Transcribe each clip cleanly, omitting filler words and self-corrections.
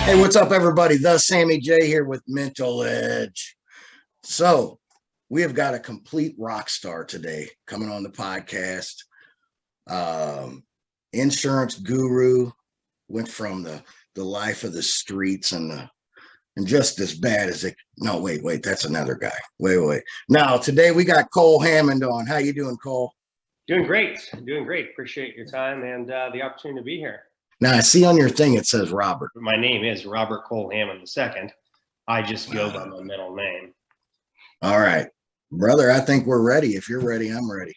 Hey, what's up, everybody? The Sammy J here with Mental Edge. So, we have got a complete rock star today coming on the podcast. Insurance guru, went from the life of the streets and just as bad as it. No, wait, that's another guy. Wait. Now, today we got Cole Hammond on. How you doing, Cole? Doing great. Appreciate your time and the opportunity to be here. Now, I see on your thing it says Robert. My name is Robert Cole Hammond II. I just go by my middle name. All right, brother, I think we're ready. If you're ready, I'm ready.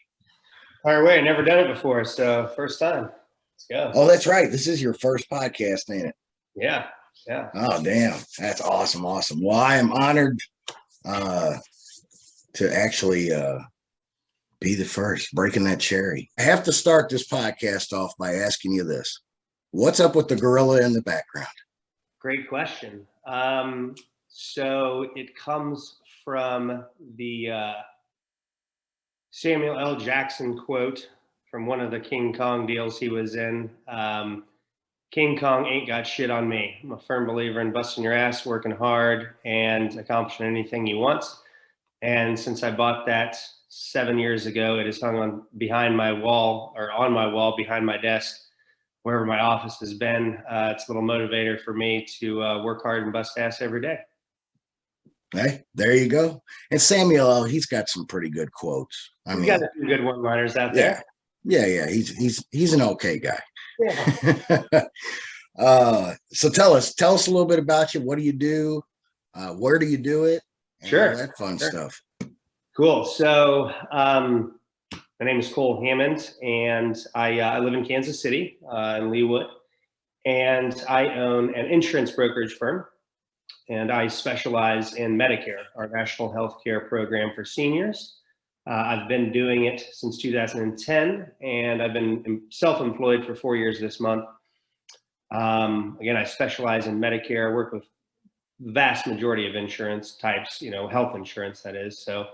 Fire away. I've never done it before, so first time. Let's go. Oh, that's right. This is your first podcast, ain't it? Yeah. Oh, damn. That's awesome. Well, I am honored to actually be the first, breaking that cherry. I have to start this podcast off by asking you this. What's up with the gorilla in the background? Great question. So it comes from the Samuel L. Jackson quote from one of the King Kong deals he was in. King Kong ain't got shit on me. I'm a firm believer in busting your ass, working hard, and accomplishing anything you want. And since I bought that 7 years ago, it is hung on behind my wall, or on my wall behind my desk, wherever my office has been. It's a little motivator for me to work hard and bust ass every day. Hey, there you go. And Samuel, he's got some pretty good quotes. He's got a few good one-liners out there. Yeah. He's an okay guy. Yeah. So tell us a little bit about you. What do you do? Where do you do it? And Sure. all that fun stuff. Cool. So my name is Cole Hammond, and I live in Kansas City, in Leawood, and I own an insurance brokerage firm, and I specialize in Medicare, our national health care program for seniors. I've been doing it since 2010, and I've been self-employed for 4 years this month. Again, I specialize in Medicare. I work with the vast majority of insurance types, health insurance, that is. So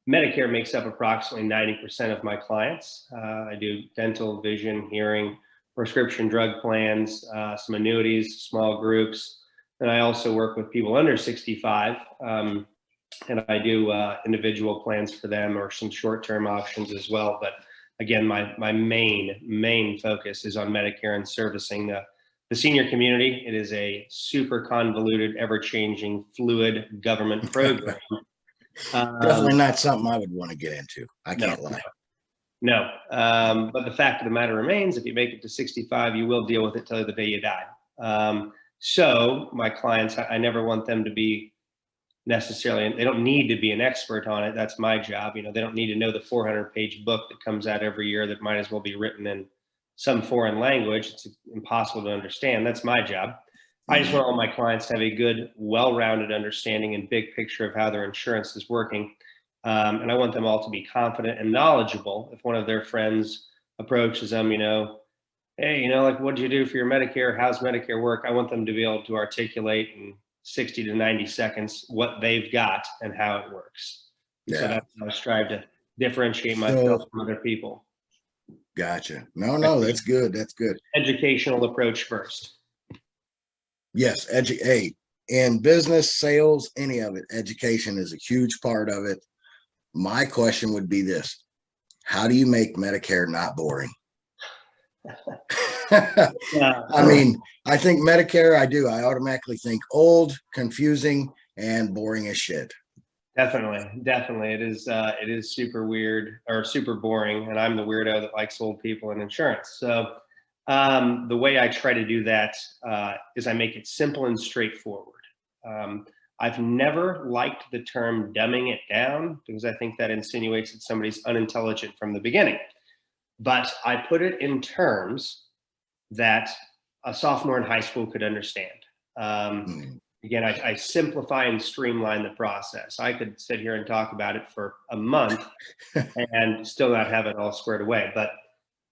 Medicare makes up approximately 90% of my clients. I do dental, vision, hearing, prescription drug plans, some annuities, small groups. And I also work with people under 65, and I do individual plans for them or some short-term options as well. But again, my main focus is on Medicare and servicing the senior community. It is a super convoluted, ever-changing, fluid government program. Definitely not something I would want to get into. I can't lie. No, but the fact of the matter remains, if you make it to 65, you will deal with it till the day you die. So my clients, I never want them to be necessarily, they don't need to be an expert on it. That's my job. They don't need to know the 400-page book that comes out every year that might as well be written in some foreign language. It's impossible to understand. That's my job. I just want all my clients to have a good, well-rounded understanding and big picture of how their insurance is working. And I want them all to be confident and knowledgeable. If one of their friends approaches them, hey, what'd you do for your Medicare? How's Medicare work? I want them to be able to articulate in 60 to 90 seconds what they've got and how it works. Yeah. So that's how I strive to differentiate myself from other people. Gotcha. No, that's good. That's good. Educational approach first. Yes, in business, sales, any of it, education is a huge part of it. My question would be this: how do you make Medicare not boring? I mean, I think Medicare, I automatically think old, confusing, and boring as shit. Definitely. It is super weird or super boring. And I'm the weirdo that likes old people and insurance. So the way I try to do that is I make it simple and straightforward. I've never liked the term dumbing it down because I think that insinuates that somebody's unintelligent from the beginning. But I put it in terms that a sophomore in high school could understand. Again, I simplify and streamline the process. I could sit here and talk about it for a month and still not have it all squared away. But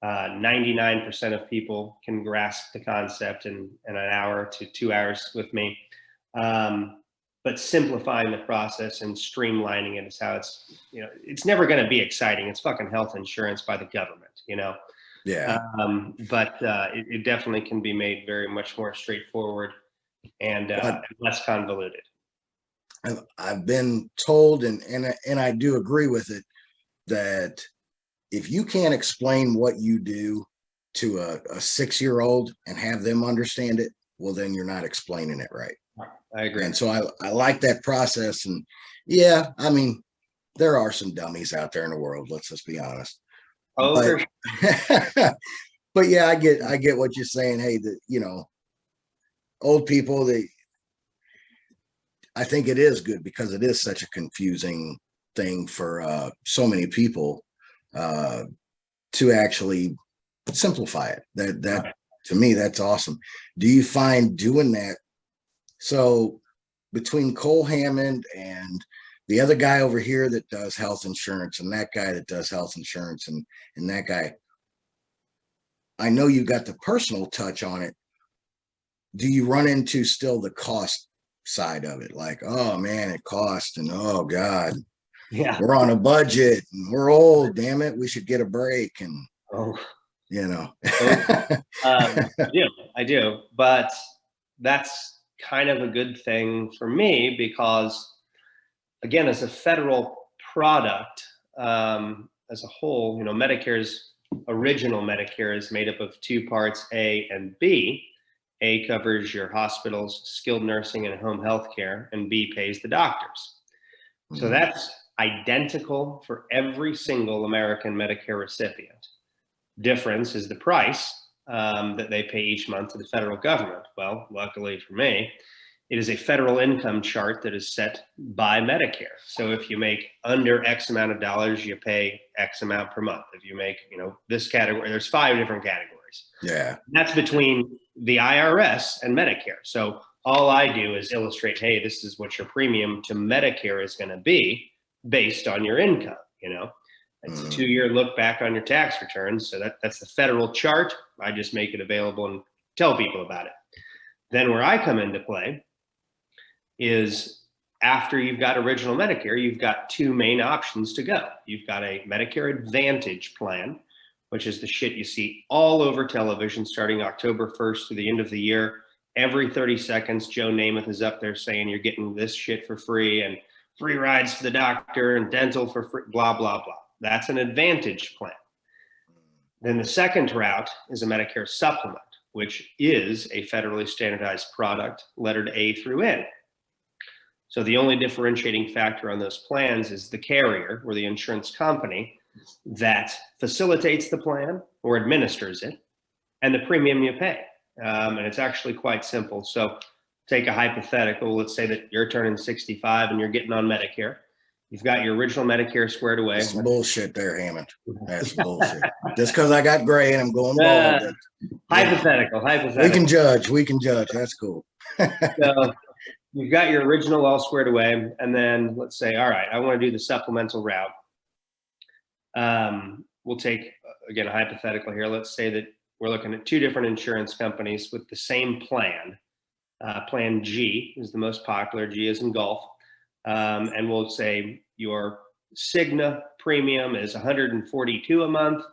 99% of people can grasp the concept in an hour to 2 hours with me. But simplifying the process and streamlining it is how it's never going to be exciting. It's fucking health insurance by the government, Yeah. But it definitely can be made very much more straightforward and less convoluted. I've been told, and I do agree with it, that if you can't explain what you do to a 6-year-old and have them understand it, well, then you're not explaining it right. I agree. And so I like that process. And yeah, I mean, there are some dummies out there in the world. Let's just be honest. Oh, But, for sure. but yeah, I get what you're saying. Hey, old people, I think it is good because it is such a confusing thing for so many people to actually simplify it. That to me, that's awesome. Do you find doing that? So between Cole Hammond and the other guy over here that does health insurance and that guy that does health insurance and that guy, I know you got the personal touch on it. Do you run into still the cost side of it? Like, oh man, it costs, and oh God, Yeah, we're on a budget and we're old, damn it, we should get a break. And I do, but that's kind of a good thing for me because, again, as a federal product, as a whole, Medicare's original Medicare is made up of two parts, A and B. A covers your hospitals, skilled nursing, and home health care, and B pays the doctors. So that's identical for every single American Medicare recipient. Difference is the price that they pay each month to the federal government. Well, luckily for me, it is a federal income chart that is set by Medicare. So if you make under X amount of dollars, you pay X amount per month. If you make, this category, there's 5 different categories. Yeah. That's between the IRS and Medicare. So all I do is illustrate, hey, this is what your premium to Medicare is going to be based on your income. It's a 2-year look back on your tax returns. So that's the federal chart. I just make it available and tell people about it. Then where I come into play is after you've got original Medicare, you've got 2 main options to go. You've got a Medicare Advantage plan, which is the shit you see all over television starting October 1st through the end of the year. Every 30 seconds, Joe Namath is up there saying you're getting this shit for free and free rides to the doctor and dental for free, blah, blah, blah. That's an Advantage plan. Then the second route is a Medicare Supplement, which is a federally standardized product, lettered A through N. So the only differentiating factor on those plans is the carrier or the insurance company that facilitates the plan or administers it and the premium you pay. And it's actually quite simple. So take a hypothetical. Let's say that you're turning 65 and you're getting on Medicare. You've got your original Medicare squared away. That's bullshit there, Hammond. That's bullshit. Just because I got gray and I'm going bald. Hypothetical. We can judge. That's cool. So you've got your original all squared away. And then let's say, all right, I want to do the supplemental route. We'll take, again, a hypothetical here. Let's say that we're looking at 2 different insurance companies with the same plan. Plan G is the most popular. G is in golf. And we'll say your Cigna premium is $142 a month,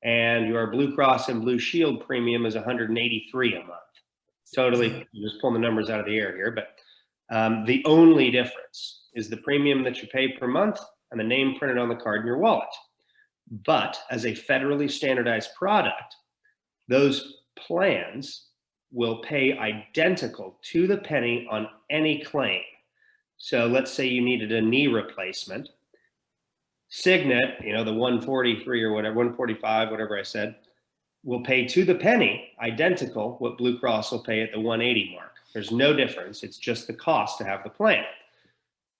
and your Blue Cross and Blue Shield premium is $183 a month. Totally, just pulling the numbers out of the air here, but the only difference is the premium that you pay per month and the name printed on the card in your wallet. But as a federally standardized product, those plans will pay identical to the penny on any claim. So let's say you needed a knee replacement. Cigna, the 143 or whatever, 145, whatever I said, will pay to the penny identical what Blue Cross will pay at the 180 mark. There's no difference. It's just the cost to have the plan.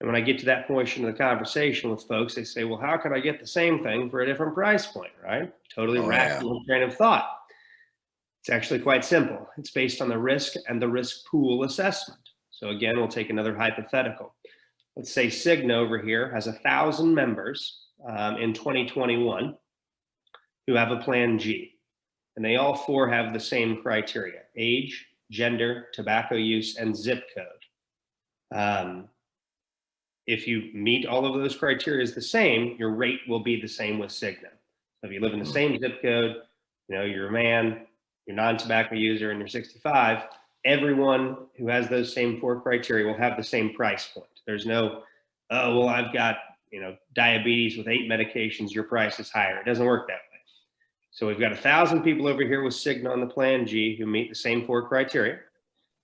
And when I get to that portion of the conversation with folks, they say, well, how can I get the same thing for a different price point, right? Totally rational train of thought. It's actually quite simple. It's based on the risk and the risk pool assessment. So again, we'll take another hypothetical. Let's say Cigna over here has 1,000 members in 2021 who have a plan G. And they all 4 have the same criteria: age, gender, tobacco use, and zip code. If you meet all of those criteria the same, your rate will be the same with Cigna. So if you live in the same zip code, you're a man, you're non-tobacco user, and you're 65, everyone who has those same 4 criteria will have the same price point. There's no, oh, well, I've got, diabetes with 8 medications, your price is higher. It doesn't work that way. So we've got 1,000 people over here with Cigna on the Plan G who meet the same 4 criteria.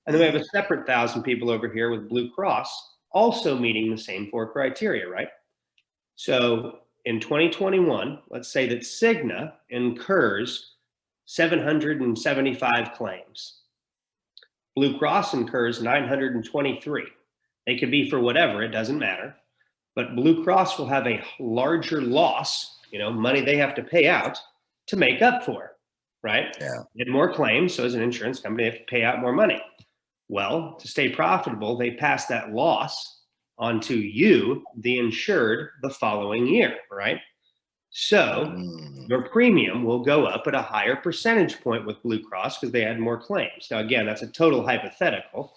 And then we have a separate 1,000 people over here with Blue Cross also meeting the same 4 criteria, right? So in 2021, let's say that Cigna incurs 775 claims. Blue Cross incurs 923. They could be for whatever, it doesn't matter. But Blue Cross will have a larger loss, money they have to pay out to make up for, right? Yeah. Get more claims, so as an insurance company, they have to pay out more money. Well, to stay profitable, they pass that loss onto you, the insured, the following year, right? So your premium will go up at a higher percentage point with Blue Cross because they had more claims. Now, again, that's a total hypothetical.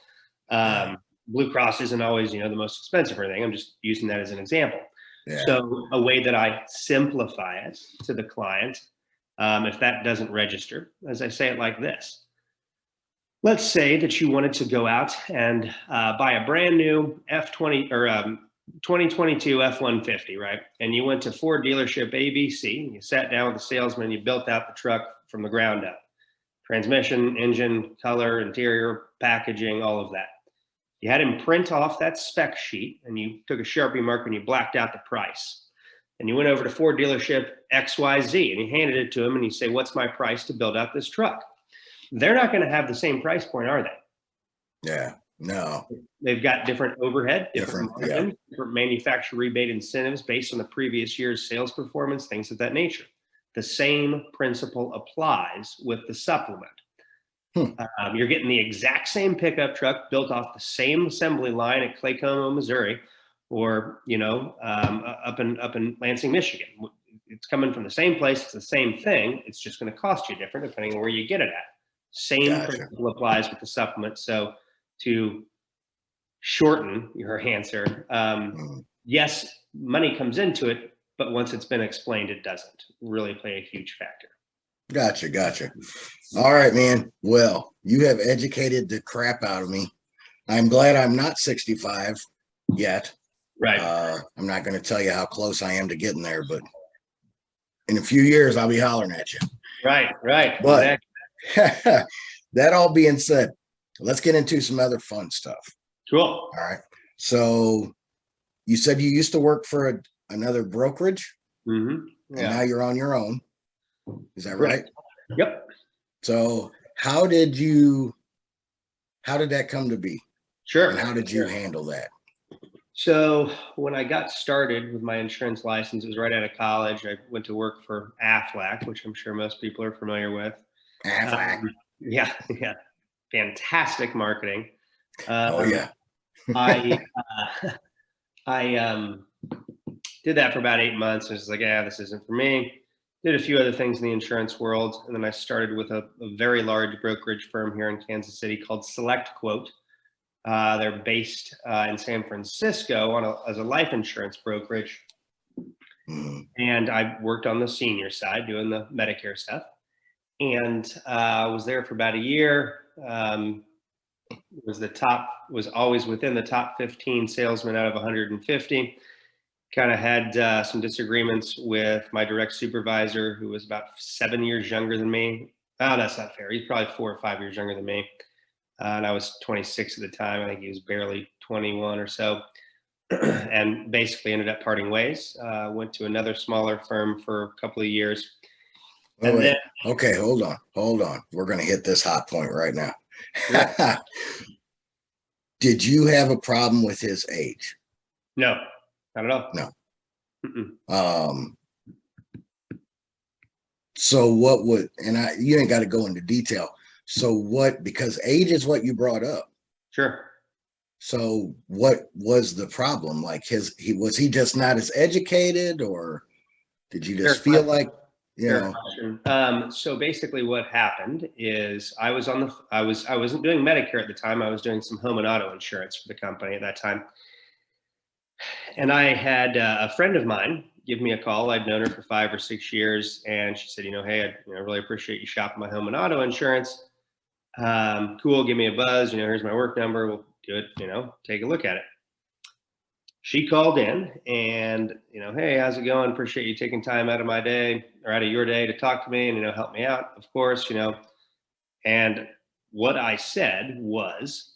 Blue Cross isn't always, the most expensive or anything. I'm just using that as an example. Yeah. So a way that I simplify it to the client, if that doesn't register, as I say it like this. Let's say that you wanted to go out and buy a brand new F20 or 2022 F-150, right? And you went to Ford dealership ABC, and you sat down with the salesman, you built out the truck from the ground up. Transmission, engine, color, interior, packaging, all of that. You had him print off that spec sheet, and you took a Sharpie marker and you blacked out the price. And you went over to Ford dealership XYZ, and you handed it to him, and you say, what's my price to build out this truck? They're not going to have the same price point, are they? Yeah, no. They've got different overhead, different margins, yeah. different manufacturer rebate incentives based on the previous year's sales performance, things of that nature. The same principle applies with the supplement. You're getting the exact same pickup truck built off the same assembly line at Claycomo, Missouri, or up in Lansing, Michigan. It's coming from the same place. It's the same thing. It's just going to cost you different depending on where you get it at. Same principle applies with the supplement. So to shorten your answer, yes, money comes into it, but once it's been explained, it doesn't really play a huge factor. Gotcha. All right, man. Well, you have educated the crap out of me. I'm glad I'm not 65 yet. Right. I'm not going to tell you how close I am to getting there, but in a few years, I'll be hollering at you. Right. But that all being said, let's get into some other fun stuff. Cool. All right. So you said you used to work for another brokerage, and now you're on your own. Is that right? Yep. So how did that come to be? Sure. And how did you handle that? So when I got started with my insurance license, it was right out of college. I went to work for Aflac, which I'm sure most people are familiar with. Aflac. Yeah. Fantastic marketing. Oh yeah. I did that for about 8 months. I was like, this isn't for me. Did a few other things in the insurance world. And then I started with a very large brokerage firm here in Kansas City called Select Quote. They're based in San Francisco as a life insurance brokerage. And I worked on the senior side doing the Medicare stuff. And I was there for about a year. Was always within the top 15 salesmen out of 150. Kind of had some disagreements with my direct supervisor, who was about 7 years younger than me. Oh, that's not fair. He's probably 4 or 5 years younger than me. And I was 26 at the time. I think he was barely 21 or so. And basically ended up parting ways. Went to another smaller firm for a couple of years. Okay, hold on. We're going to hit this hot point right now. Yeah. Did you have a problem with his age? No, not at all. No. So what would, and you ain't got to go into detail. So what, because age is what you brought up. Sure. So what was the problem? Like was he just not as educated, or did you just feel like, so basically what happened is I wasn't doing Medicare at the time. I was doing some home and auto insurance for the company at that time. And I had a friend of mine give me a call. I'd known her for 5 or 6 years, and she said, hey, I really appreciate you shopping my home and auto insurance. Cool, give me a buzz. Here's my work number. We'll do it. Take a look at it. She called in and, hey, how's it going? Appreciate you taking time out of my day or out of your day to talk to me and, help me out, of course, And what I said was,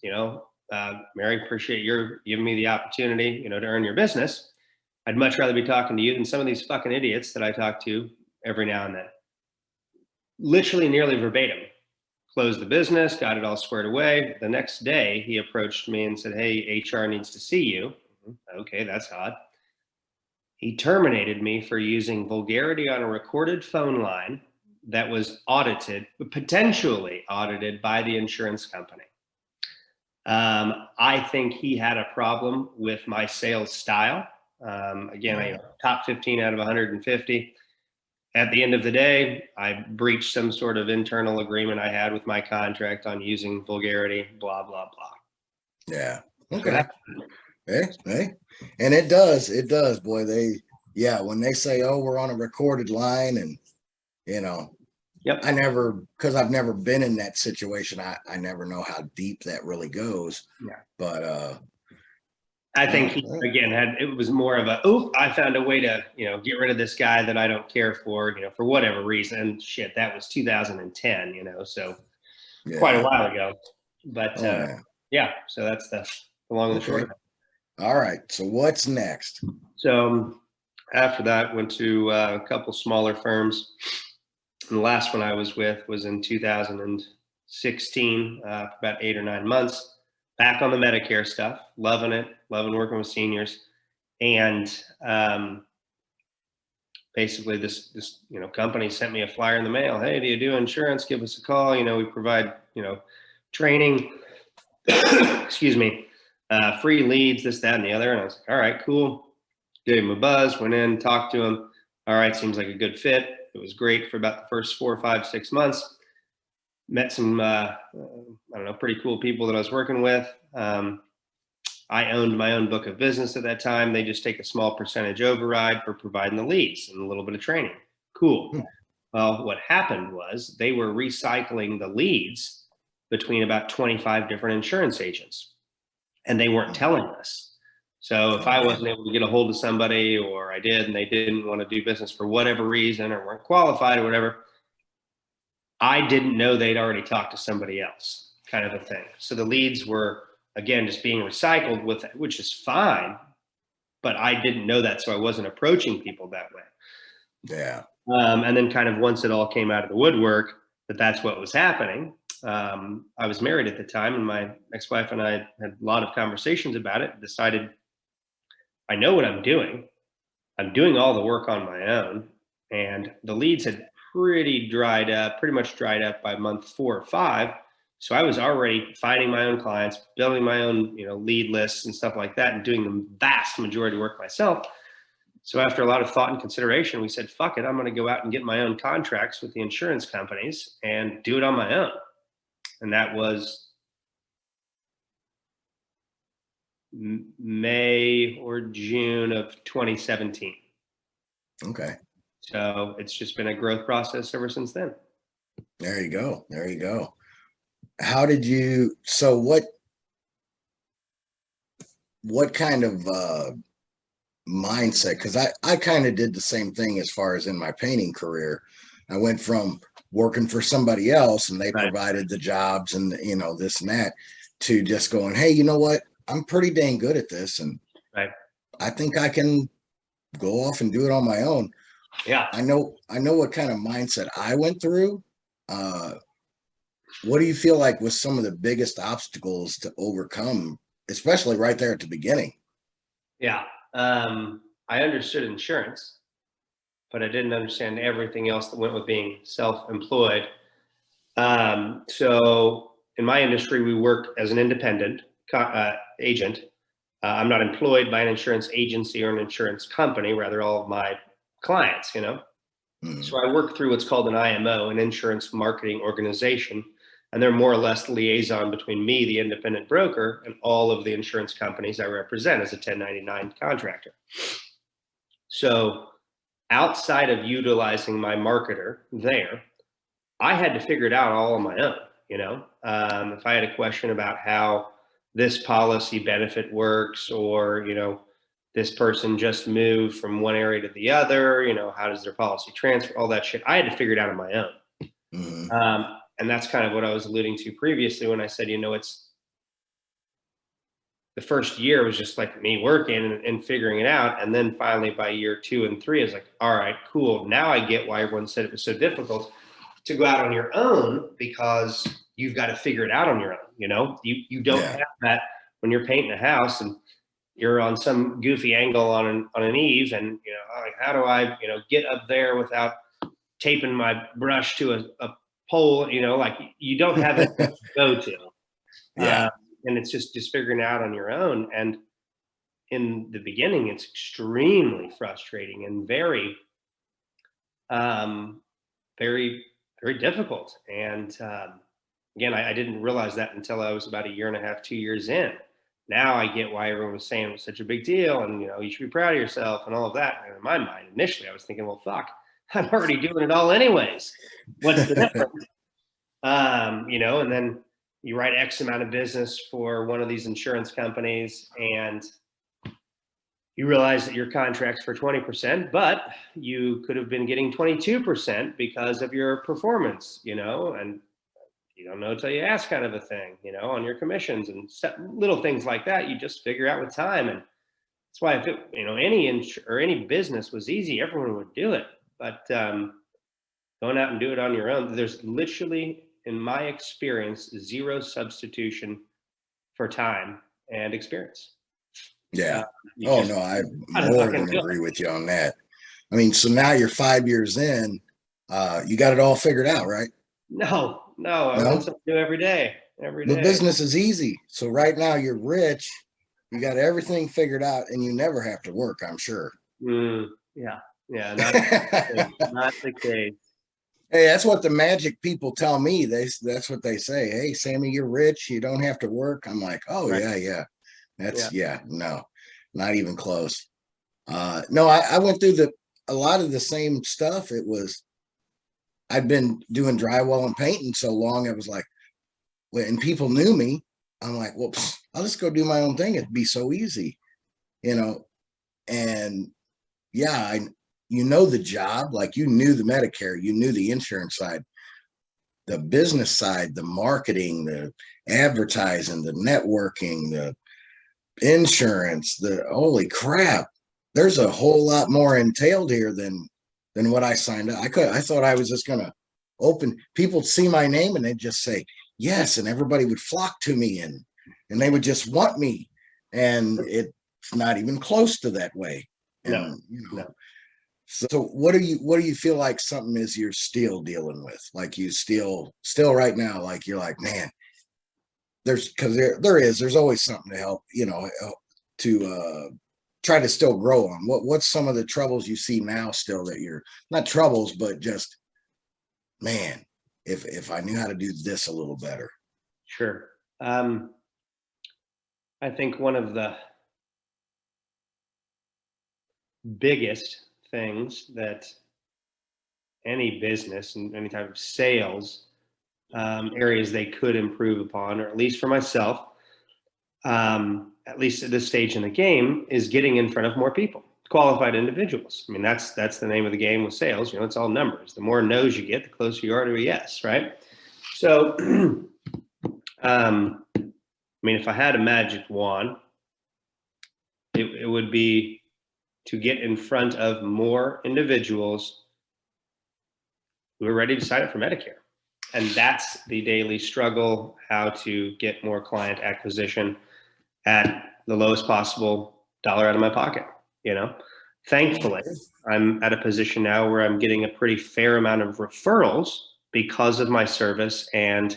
Mary, appreciate your giving me the opportunity, to earn your business. I'd much rather be talking to you than some of these fucking idiots that I talk to every now and then. Literally nearly verbatim. Closed the business, got it all squared away. The next day, he approached me and said, hey, HR needs to see you. Okay, that's odd. He terminated me for using vulgarity on a recorded phone line that was audited, potentially audited by the insurance company. I think he had a problem with my sales style. Again, top 15 out of 150. At the end of the day, I breached some sort of internal agreement I had with my contract on using vulgarity, blah, blah, blah. Yeah. Okay. Hey. And it does, boy. When they say, oh, we're on a recorded line and, Yep. because I've never been in that situation. I never know how deep that really goes. Yeah. But I think he, again, it was more of I found a way to, get rid of this guy that I don't care for, for whatever reason. And shit, that was 2010, so quite a while ago. But so that's the long and the short of it. All right. So what's next? So after that, went to a couple smaller firms. And the last one I was with was in 2016, for about 8 or 9 months. Back on the Medicare stuff, loving it, loving working with seniors. And basically this company sent me a flyer in the mail. Hey, do you do insurance? Give us a call. We provide, training, excuse me, free leads, this, that, and the other. And I was like, all right, cool. Gave him a buzz, went in, talked to him. All right, seems like a good fit. It was great for about the first 4, 5, 6 months. Met some, pretty cool people that I was working with. I owned my own book of business at that time. They just take a small percentage override for providing the leads and a little bit of training. Cool. Well, what happened was they were recycling the leads between about 25 different insurance agents, and they weren't telling us. So if I wasn't able to get a hold of somebody, or I did and they didn't want to do business for whatever reason or weren't qualified or whatever, I didn't know they'd already talked to somebody else, kind of a thing. So the leads were, again, just being recycled with, which is fine, but I didn't know that, so I wasn't approaching people that way. Yeah. And then kind of once it all came out of the woodwork that's what was happening. I was married at the time, and my ex-wife and I had a lot of conversations about it, decided I know what I'm doing. I'm doing all the work on my own, and the leads had pretty much dried up by month 4 or 5. So I was already finding my own clients, building my own, lead lists and stuff like that, and doing the vast majority of work myself. So after a lot of thought and consideration, we said, fuck it, I'm going to go out and get my own contracts with the insurance companies and do it on my own. And that was May or June of 2017. Okay. So it's just been a growth process ever since then. There you go. How did you, so what kind of mindset? Because I kind of did the same thing as far as in my painting career. I went from working for somebody else and they provided the jobs and, this and that, to just going, hey, you know what? I'm pretty dang good at this. And I think I can go off and do it on my own. Yeah. I know what kind of mindset I went through. What do you feel like was some of the biggest obstacles to overcome, especially right there at the beginning? Yeah. I understood insurance, but I didn't understand everything else that went with being self-employed. So in my industry, we work as an independent agent. I'm not employed by an insurance agency or an insurance company, rather all of my clients, So I work through what's called an IMO, an insurance marketing organization. and they're more or less the liaison between me, the independent broker, and all of the insurance companies I represent as a 1099 contractor. So outside of utilizing my marketer there, I had to figure it out all on my own. If I had a question about how this policy benefit works, or, this person just moved from one area to the other, how does their policy transfer, all that shit, I had to figure it out on my own. Mm-hmm. And that's kind of what I was alluding to previously when I said, it's the first year was just like me working and figuring it out. And then finally by year 2 and 3, I was like, all right, cool. Now I get why everyone said it was so difficult to go out on your own, because you've got to figure it out on your own. You don't have that when you're painting a house and you're on some goofy angle on an eave, and like, how do I get up there without taping my brush to a pole? Like, you don't have it to go to. And it's just figuring it out on your own. And in the beginning, it's extremely frustrating and very very, very difficult. And again, I didn't realize that until I was about 1.5 years, 2 years in. Now I get why everyone was saying it was such a big deal, and you should be proud of yourself and all of that. And in my mind, initially, I was thinking, well, fuck, I'm already doing it all anyways. What's the difference? And then you write X amount of business for one of these insurance companies, and you realize that your contract's for 20%, but you could have been getting 22% because of your performance, and you don't know until you ask, kind of a thing, on your commissions and little things like that. You just figure out with time. And that's why if it, any business was easy, everyone would do it. But going out and do it on your own, there's literally, in my experience, zero substitution for time and experience. Yeah. I more than agree with you on that. I mean, so now you're 5 years in, you got it all figured out, right? No, I learn something new every day. The business is easy. So right now you're rich, you got everything figured out, and you never have to work, I'm sure. Yeah, not the case. Hey, that's what the magic people tell me. That's what they say. Hey, Sammy, you're rich, you don't have to work. I'm like, oh, right. Yeah. That's no, not even close. No, I went through a lot of the same stuff. I'd been doing drywall and painting so long. I was like, when people knew me, I'm like, well, I'll just go do my own thing. It'd be so easy, and yeah, the job, like you knew the Medicare, you knew the insurance side, the business side, the marketing, the advertising, the networking, the insurance, the holy crap, there's a whole lot more entailed here than what I signed up. I thought I was just gonna people see my name and they'd just say yes, and everybody would flock to me, and they would just want me, and it's not even close to that way. And no. So what do you feel like something is you're still dealing with, like you still right now, like you're like, man, there's always something to help, to try to still grow on. What's some of the troubles you see now still that you're not troubles, but just, man, if I knew how to do this a little better? Sure. I think one of the biggest things that any business and any type of sales areas they could improve upon, or at least for myself, at least at this stage in the game, is getting in front of more people, qualified individuals. I mean, that's the name of the game with sales. It's all numbers. The more no's you get, the closer you are to a yes, right? So, if I had a magic wand, it would be to get in front of more individuals who are ready to sign up for Medicare. And that's the daily struggle, how to get more client acquisition at the lowest possible dollar out of my pocket. Thankfully, I'm at a position now where I'm getting a pretty fair amount of referrals because of my service and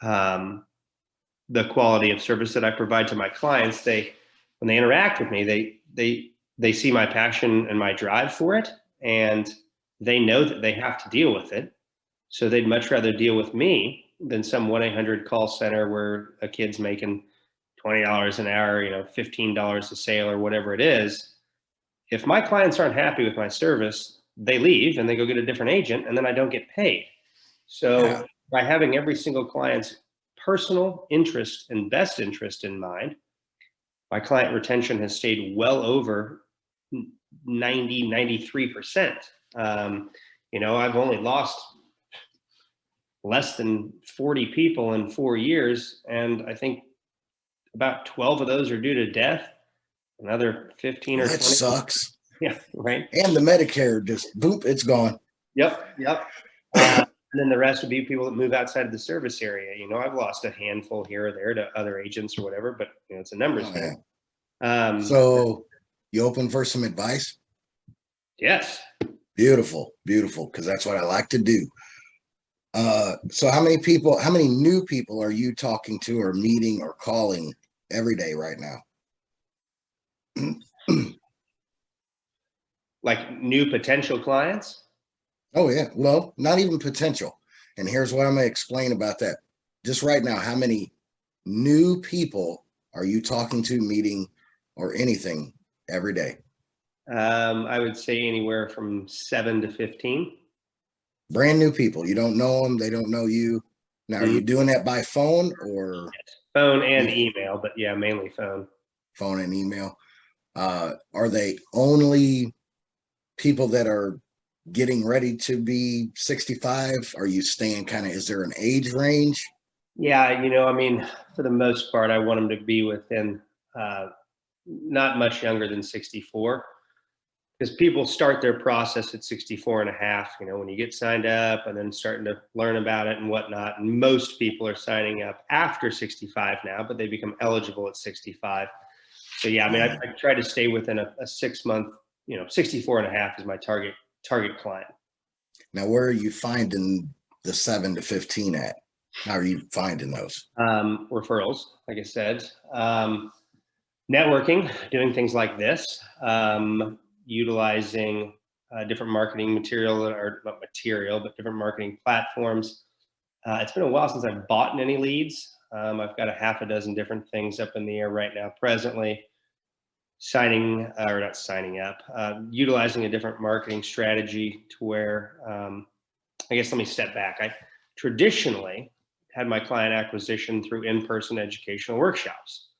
the quality of service that I provide to my clients. When they interact with me, they see my passion and my drive for it, and they know that they have to deal with it. So they'd much rather deal with me than some 1-800 call center where a kid's making $20 an hour, $15 a sale or whatever it is. If my clients aren't happy with my service, they leave and they go get a different agent, and then I don't get paid. So Yeah. by having every single client's personal interest and best interest in mind, my client retention has stayed well over 93%. I've only lost less than 40 people in 4 years, and I think about 12 of those are due to death. Another 15 or 20. That sucks. Yeah, right. And the Medicare just boop, it's gone. Yep. And then the rest would be people that move outside of the service area. I've lost a handful here or there to other agents or whatever, but it's a numbers game. So you open for some advice? Yes. Beautiful, because that's what I like to do. So how many new people are you talking to or meeting or calling every day right now? Like new potential clients? Oh yeah. Well, not even potential. And here's what I'm going to explain about that. Just right now, how many new people are you talking to, meeting, or anything every day? I would say anywhere from 7 to 15. Brand new people. You don't know them. They don't know you. Now, are you doing that by phone or phone and email? But yeah, mainly phone. Phone and email. Are they only people that are getting ready to be 65? Are you staying is there an age range? Yeah, for the most part, I want them to be within not much younger than 64. Because people start their process at 64 and a half, when you get signed up and then starting to learn about it and whatnot. And most people are signing up after 65 now, but they become eligible at 65. So yeah, I try to stay within a 6 month, 64 and a half is my target client. Now, where are you finding the 7 to 15 at? How are you finding those? Referrals, like I said, networking, doing things like this, utilizing different marketing material, or not material, but different marketing platforms. It's been a while since I've bought any leads. I've got a half a dozen different things up in the air right now presently. Utilizing a different marketing strategy to where, I guess let me step back. I traditionally had my client acquisition through in-person educational workshops.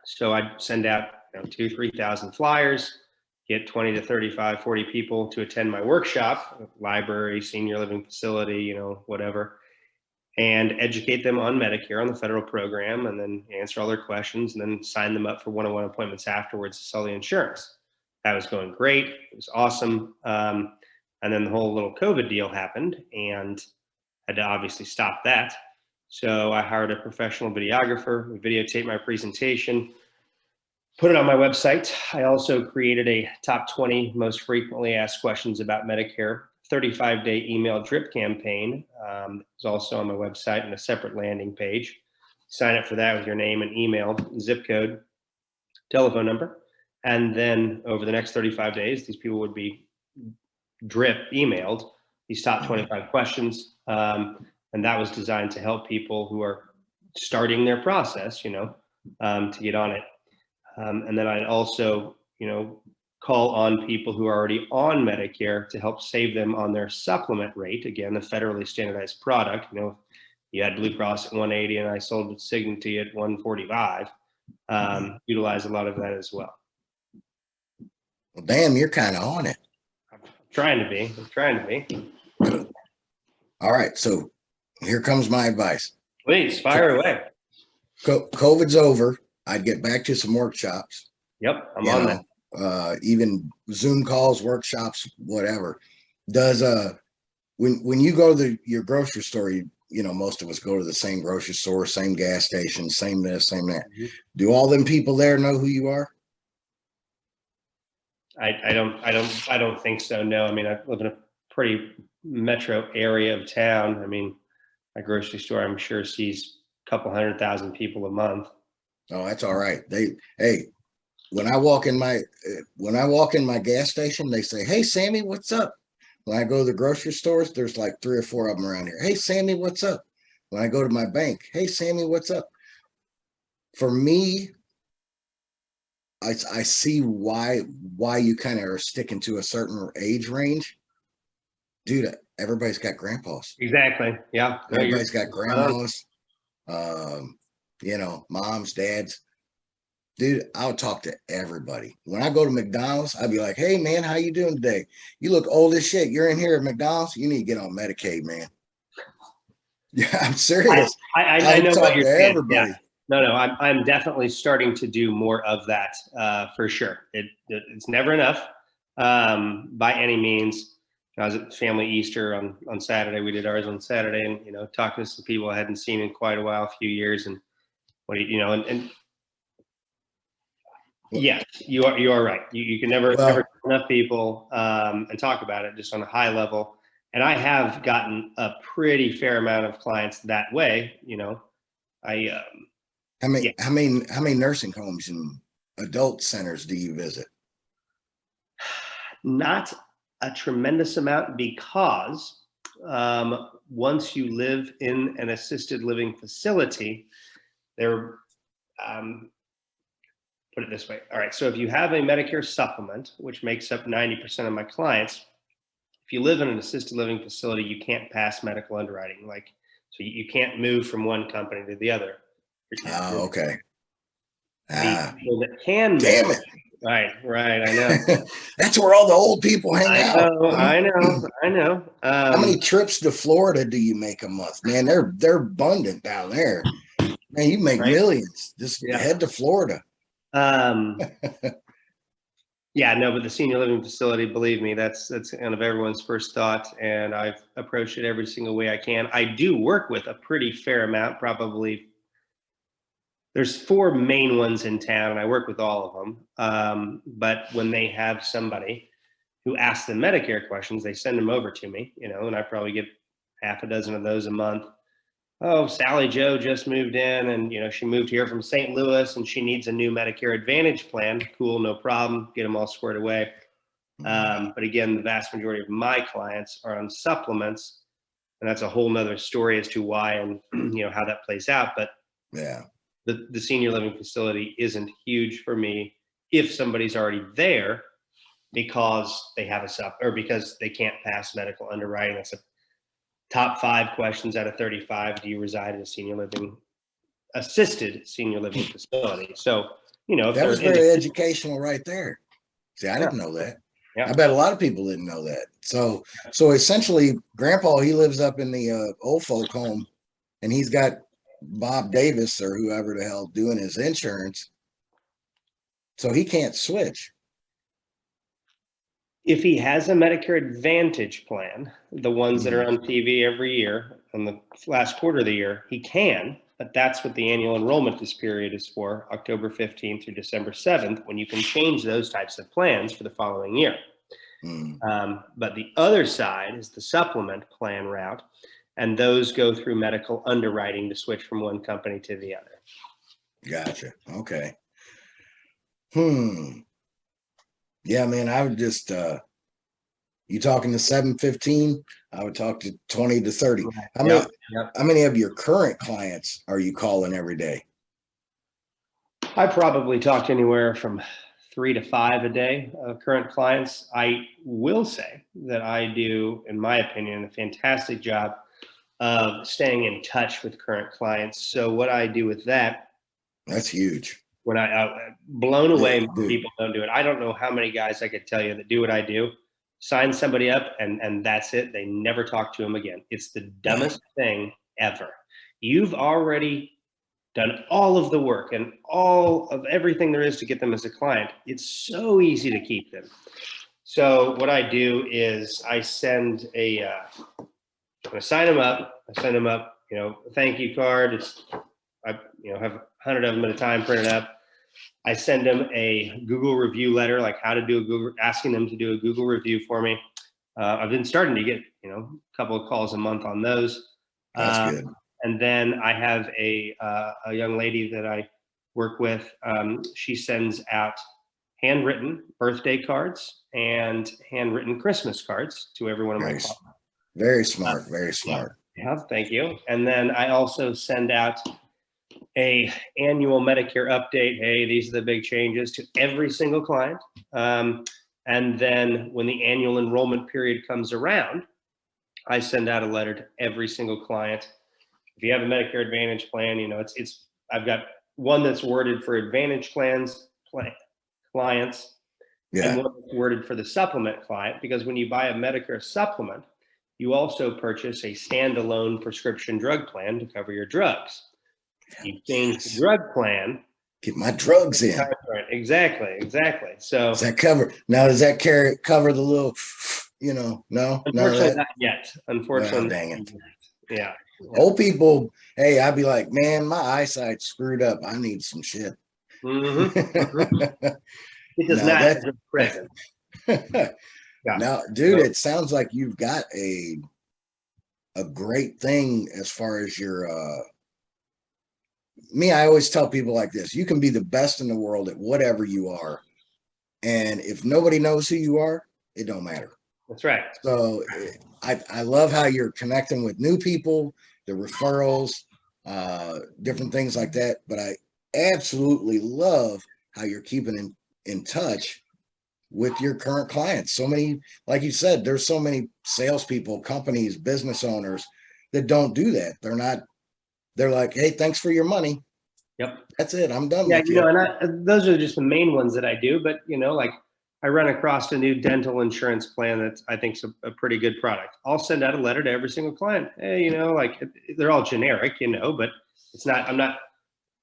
So I'd send out 2,000-3,000 flyers, get 20 to 35, 40 people to attend my workshop, library, senior living facility, whatever, and educate them on Medicare, on the federal program, and then answer all their questions, and then sign them up for one-on-one appointments afterwards to sell the insurance. That was going great. It was awesome. And then the whole little COVID deal happened, and had to obviously stop that. So I hired a professional videographer. We videotaped my presentation, put it on my website. I also created a top 20 most frequently asked questions about Medicare 35-day email drip campaign. It's also on my website and a separate landing page. Sign up for that with your name and email, zip code, telephone number. And then over the next 35 days, these people would be drip emailed these top 25 questions. And that was designed to help people who are starting their process, to get on it. And then I'd also, call on people who are already on Medicare to help save them on their supplement rate. Again, a federally standardized product. You had Blue Cross at 180 and I sold Signity at 145. Utilize a lot of that as well. Well, damn, you're kind of on it. I'm trying to be. All right. So here comes my advice. Please fire away. COVID's over. I'd get back to some workshops. Yep. I'm on that. Even Zoom calls, workshops, whatever. Does when you go to your grocery store, most of us go to the same grocery store, same gas station, same this, same that. Mm-hmm. Do all them people there know who you are? I don't think so. No. I live in a pretty metro area of town. My grocery store, I'm sure, sees a couple 100,000 people a month. Oh, that's all right. When I walk in my gas station, they say, "Hey, Sammy, what's up?" When I go to the grocery stores, there's like 3 or 4 of them around here. Hey, Sammy, what's up? When I go to my bank, hey, Sammy, what's up? For me, I see why you kind of are sticking to a certain age range. Dude, everybody's got grandpas. Exactly. Yeah. No, Everybody's got grandmas, you know, moms, dads. Dude, I'll talk to everybody. When I go to McDonald's, I'll be like, hey man, how you doing today? You look old as shit. You're in here at McDonald's. You need to get on Medicaid, man. Yeah, I'm serious. I know what talk you're to saying. everybody. Yeah. No, I'm definitely starting to do more of that for sure. It's never enough by any means. I was at family Easter on Saturday. We did ours on Saturday, and you know, talking to some people I hadn't seen in quite a while, a few years, and what do you know, and yes, you are right. You can never Well, enough people and talk about it just on a high level. And I have gotten a pretty fair amount of clients that way. You know, I yeah, how many nursing homes and adult centers do you visit? not a tremendous amount because once you live in an assisted living facility, there. Put it this way. All right. So if you have a Medicare supplement, which makes up 90% of my clients, if you live in an assisted living facility, you can't pass medical underwriting. Like, so you can't move from one company to the other. Oh, okay. The Ah, people that can damn move, it. right. I know. That's where all the old people hang out. I know. How many trips to Florida do you make a month? Man, they're abundant down there. Man, you make Right. millions. Just Yeah. head to Florida. Um, yeah, no, but the senior living facility, believe me, that's kind of everyone's first thought, and I've approached it every single way I can. I do work with a pretty fair amount, probably. There's 4 main ones in town, and I work with all of them. But when they have somebody who asks them Medicare questions, they send them over to me, you know, and I probably get half a dozen of those a month. Oh, Sally Joe just moved in, and you know, she moved here from St. Louis, and she needs a new Medicare Advantage plan. Cool, no problem. Get them all squared away. But again, the vast majority of my clients are on supplements, and that's a whole nother story as to why and you know how that plays out. But Yeah. the senior living facility isn't huge for me if somebody's already there because they have a sup or because they can't pass medical underwriting. That's a top 5 questions out of 35. Do you reside in a assisted senior living facility? So, you know, if That they're was very educational right there. See, I yeah, didn't know that. yeah, I bet a lot of people didn't know that. So essentially, Grandpa, he lives up in the old folk home, and he's got Bob Davis or whoever the hell doing his insurance, so he can't switch. if he has a Medicare Advantage plan, the ones that are on TV every year in the last quarter of the year, he can, but that's what the annual enrollment this period is for, October 15th through December 7th, when you can change those types of plans for the following year. But the other side is the supplement plan route, and those go through medical underwriting to switch from one company to the other. Gotcha. Okay. Yeah, man, I would just you talking to 715, I would talk to 20 to 30. How many of your current clients are you calling every day? I probably talked anywhere from 3 to 5 a day of current clients. I will say that I do, in my opinion, a fantastic job of staying in touch with current clients. So what I do with that, That's huge. when I blown away, Dude. people don't do it. I don't know how many guys I could tell you that do what I do. Sign somebody up and that's it. They never talk to them again. It's the dumbest thing ever. You've already done all of the work and all of everything there is to get them as a client. It's so easy to keep them. So what I do is I send I sign them up. I send them up, you know, a thank you card. I have 100 of them at a time printed up. I send them a Google review letter, like how to do a Google, asking them to do a Google review for me. I've been starting to get, you know, a couple of calls a month on those. That's good. And then I have a young lady that I work with. She sends out handwritten birthday cards and handwritten Christmas cards to every one of my Very, clients. very smart. Very Yeah, smart. yeah, thank you. And then I also send out a annual Medicare update. Hey, these are the big changes to every single client. And then when the annual enrollment period comes around, I send out a letter to every single client. If you have a Medicare Advantage plan, you know, I've got one that's worded for Advantage clients, and Yeah. one that's worded for the supplement client, because when you buy a Medicare supplement, you also purchase a standalone prescription drug plan to cover your drugs. You change the Yes. drug plan. Get my drugs in. Exactly. So Does that cover now? Does that cover the little, you know, no, none of unfortunately, that? not yet. Well, Unfortunately, dang it. yeah. Old people, hey, I'd be like, man, my eyesight's screwed up. I need some shit. It does No, not that as a present. Yeah. now, dude, it sounds like you've got a great thing as far as your me. I always tell people like this: you can be the best in the world at whatever you are, and if nobody knows who you are, it don't matter. That's right. So I love how you're connecting with new people, the referrals, different things like that. But I absolutely love how you're keeping in touch with your current clients. So many, like you said, there's so many salespeople, companies, business owners that don't do that. They're like, hey, thanks for your money. Yep. That's it. I'm done Yeah, with you you. know, and those are just the main ones that I do. But you know, like I run across a new dental insurance plan that I think is a pretty good product. I'll send out a letter to every single client. Hey, you know, like they're all generic, you know, but it's not. I'm not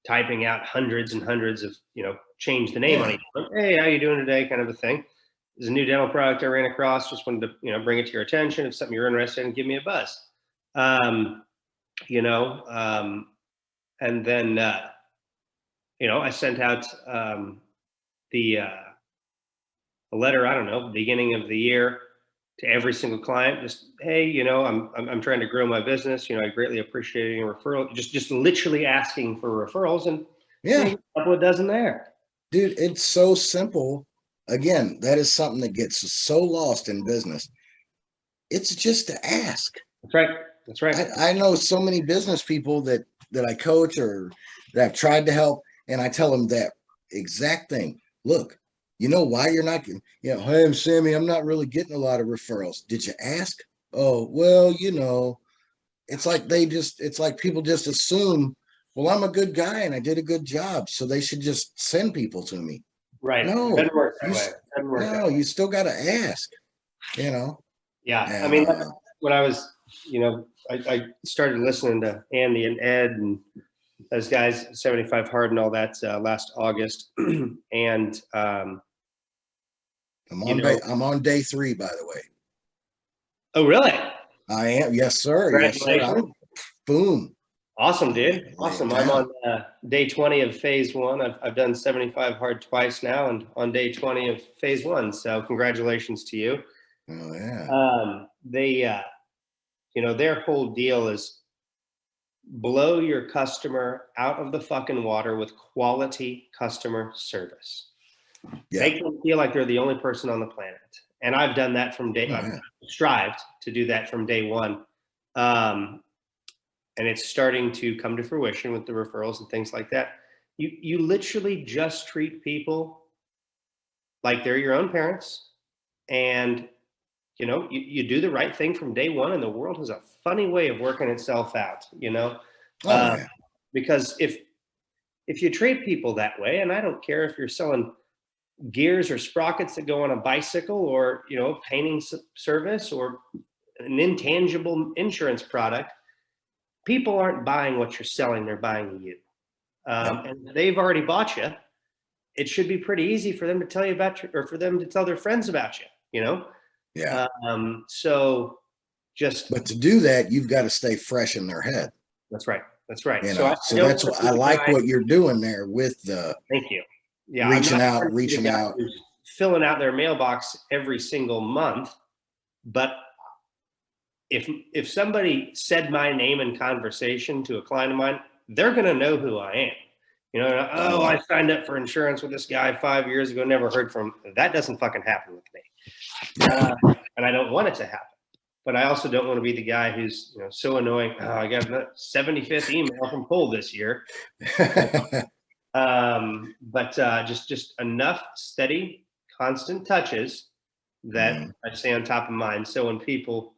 typing out hundreds and hundreds of, you know, change the name on Yeah. each one. Hey, how you doing today? Kind of a thing. There's a new dental product I ran across. Just wanted to, you know, bring it to your attention. If something you're interested in, give me a buzz. You know, and then you know, I sent out the a letter. I don't know, beginning of the year to every single client. Just hey, you know, I'm trying to grow my business. You know, I greatly appreciate any referral. Just literally asking for referrals, and Yeah. a couple of dozen there. Dude, it's so simple. Again, that is something that gets so lost in business. It's just to ask. That's right. That's right. I know so many business people that I coach or that I've tried to help, and I tell them that exact thing. Look, you know why you're not getting, you know, hey, I'm Sammy, I'm not really getting a lot of referrals. Did you ask? Oh, well, you know, it's like people just assume, well, I'm a good guy and I did a good job, so they should just send people to me. Right. No, Doesn't work that you way. Doesn't work that no, way. you still got to ask, you know, Yeah. I and mean, when I was, you know, I started listening to Andy and Ed and those guys, 75 Hard and all that last August. And, you know, I'm on day 3, by the way. oh, really? I am. Yes, sir. Yes, sir. Congratulations. Boom. Awesome, I dude. lay it Awesome. I'm down. on day 20 of phase 1. I've done 75 Hard twice now and on day 20 of phase 1. So congratulations to you. Oh, yeah. You know, their whole deal is blow your customer out of the fucking water with quality customer service. Yeah. Make them feel like they're the only person on the planet. And I've done that from day, Oh, I've yeah. strived to do that from day one. And it's starting to come to fruition with the referrals and things like that. You literally just treat people like they're your own parents, and you know you do the right thing from day one, and the world has a funny way of working itself out. You know, Oh, yeah. because if you treat people that way, and I don't care if you're selling gears or sprockets that go on a bicycle, or you know, painting service, or an intangible insurance product, people aren't buying what you're selling, they're buying you. Yep. And they've already bought you. It should be pretty easy for them to tell you about you, or for them to tell their friends about you, you know? Yeah. So just, But to do that, you've got to stay fresh in their head, that's right. That's right. you So I know. So don't that's want what to be I the like guy, what you're doing there with the thank you. Yeah, I'm not trying to be the reaching guy out. who's filling out their mailbox every single month, but if somebody said my name in conversation to a client of mine, they're going to know who I am. You know, oh, I signed up for insurance with this guy 5 years ago, never heard from him. That doesn't fucking happen with me. And I don't want it to happen. But I also don't want to be the guy who's, you know, so annoying. Oh, I got the 75th email from Cole this year. But just enough steady, constant touches that I stay on top of mind. So when people,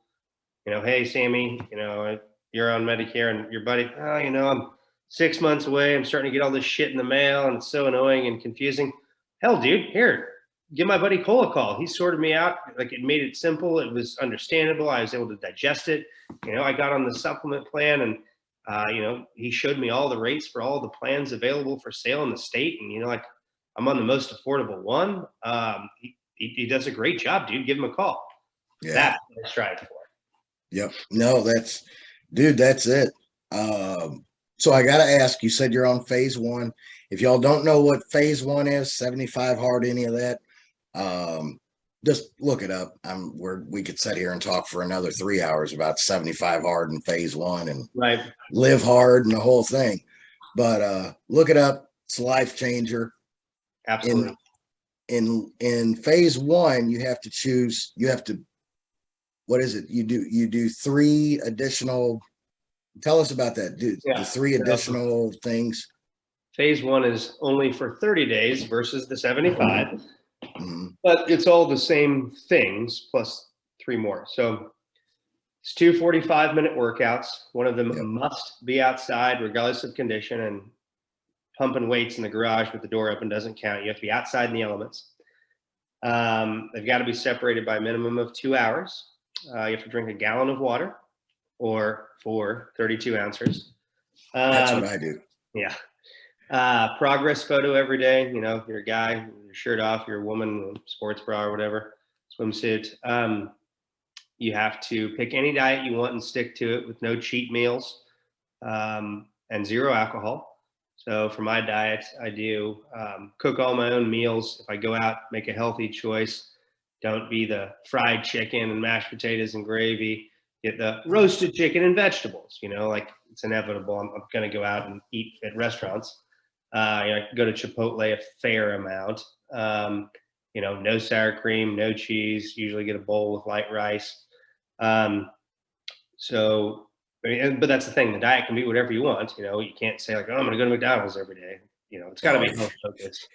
you know, hey, Sammy, you know, you're on Medicare, and your buddy, oh, you know, I'm 6 months away. I'm starting to get all this shit in the mail, and it's so annoying and confusing. Hell, dude, here, give my buddy Cole a call. He sorted me out. Like, it made it simple. It was understandable. I was able to digest it. You know, I got on the supplement plan, and you know, he showed me all the rates for all the plans available for sale in the state. And, you know, like, I'm on the most affordable one. He does a great job, dude. Give him a call. Yeah. That's what I strive for. Yep. No, that's it. So I got to ask, you said you're on phase 1. If y'all don't know what phase 1 is, 75 hard, any of that, just look it up. We could sit here and talk for another 3 hours about 75 hard and phase 1 and live hard and the whole thing. But look it up. It's a life changer. Absolutely. In phase 1, you have to what is it? You do 3 additional. Tell us about that, dude. Yeah. The 3 additional things. Phase 1 is only for 30 days versus the 75, but it's all the same things plus 3 more. So it's 2 45-minute workouts. One of them must be outside regardless of condition, and pumping weights in the garage with the door open doesn't count. You have to be outside in the elements. They've got to be separated by a minimum of 2 hours. You have to drink a gallon of water, or 4 32 ounces. That's what I do. Yeah. Progress photo every day. You know, you're a guy, your shirt off, you're a woman, sports bra or whatever, swimsuit. You have to pick any diet you want and stick to it with no cheat meals, and 0 alcohol. So for my diet, I do cook all my own meals. If I go out, make a healthy choice. Don't be the fried chicken and mashed potatoes and gravy. Get the roasted chicken and vegetables. You know, like, it's inevitable. I'm going to go out and eat at restaurants. You know, I go to Chipotle a fair amount. You know, no sour cream, no cheese. Usually get a bowl with light rice. So, but that's the thing. The diet can be whatever you want. You know, you can't say like, oh, I'm going to go to McDonald's every day. You know, it's got to be health focused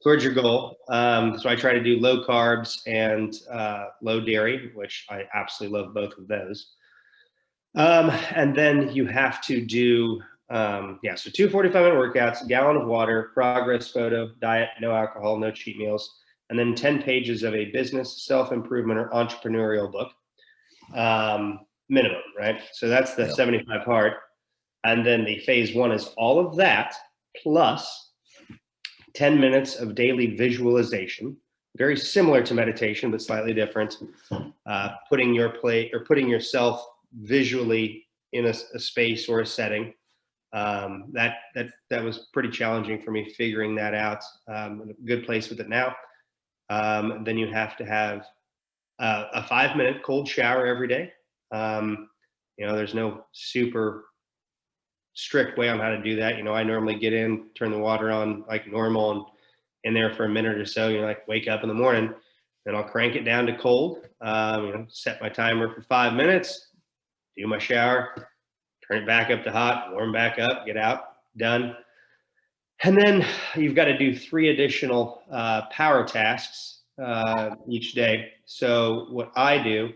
towards your goal. So I try to do low carbs and low dairy, which I absolutely love both of those. And then you have to do, so 2 45-minute workouts, a gallon of water, progress photo, diet, no alcohol, no cheat meals, and then 10 pages of a business, self-improvement, or entrepreneurial book, minimum, right? So that's the 75 hard. And then the phase 1 is all of that plus 10 minutes of daily visualization, very similar to meditation, but slightly different. Putting yourself visually in a space or a setting. That was pretty challenging for me, figuring that out. I'm in a good place with it now. Then you have to have a 5-minute cold shower every day. You know, there's no super strict way on how to do that. You know, I normally get in, turn the water on like normal, and in there for a minute or so, you know, like wake up in the morning, then I'll crank it down to cold, you know, set my timer for 5 minutes, do my shower, turn it back up to hot, warm back up, get out, done. And then you've got to do 3 additional power tasks each day. So what I do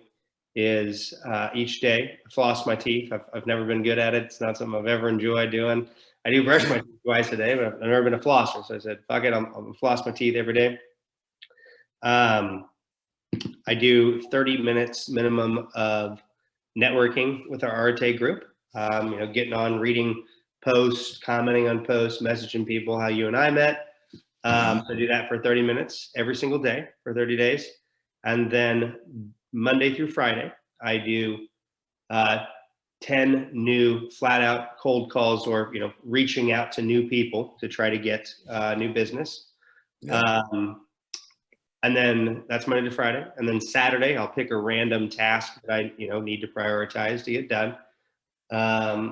is each day floss my teeth. I've never been good at it. It's not something I've ever enjoyed doing. I do brush my teeth twice a day, but I've never been a flosser. So I said, fuck it, I'm gonna floss my teeth every day. I do 30 minutes minimum of networking with our Arte group. You know, getting on, reading posts, commenting on posts, messaging people how you and I met. So I do that for 30 minutes every single day for 30 days. And then Monday through Friday, I do 10 new flat out cold calls, or, you know, reaching out to new people to try to get new business. And then that's Monday to Friday. And then Saturday, I'll pick a random task that I, you know, need to prioritize to get done.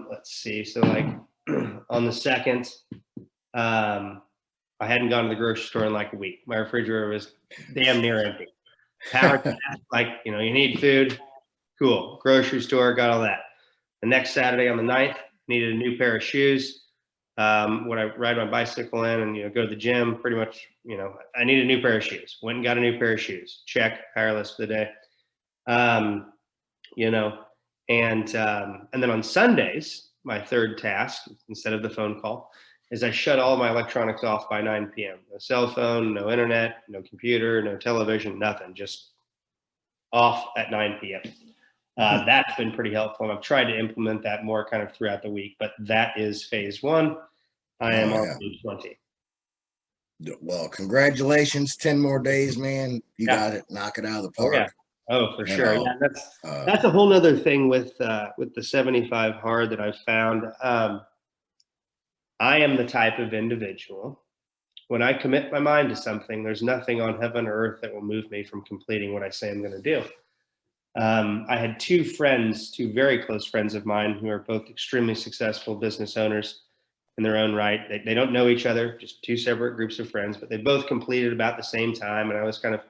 Let's see. So like On the 2nd, I hadn't gone to the grocery store in like a week. My refrigerator was damn near empty. Power task, like, you need food. Cool. Grocery store, got all that. The next Saturday on the 9th, needed a new pair of shoes. When I ride my bicycle in and, go to the gym, pretty much, I need a new pair of shoes. Went and got a new pair of shoes. Check, hire list for the day. And then on Sundays, my third task, instead of the phone call, is I shut all my electronics off by 9 p.m. No cell phone, no internet, no computer, no television, nothing, just off at 9 p.m. That's been pretty helpful. And I've tried to implement that more kind of throughout the week, but that is phase 1. I am on phase 20. Well, congratulations. 10 more days, man. You got it. Knock it out of the park. Oh, for sure. Yeah, that's a whole nother thing with the 75 hard that I've found. I am the type of individual, when I commit my mind to something, there's nothing on heaven or earth that will move me from completing what I say I'm going to do. I had 2 very close friends of mine who are both extremely successful business owners in their own right. They don't know each other, just 2 separate groups of friends, but they both completed about the same time. And I was kind of,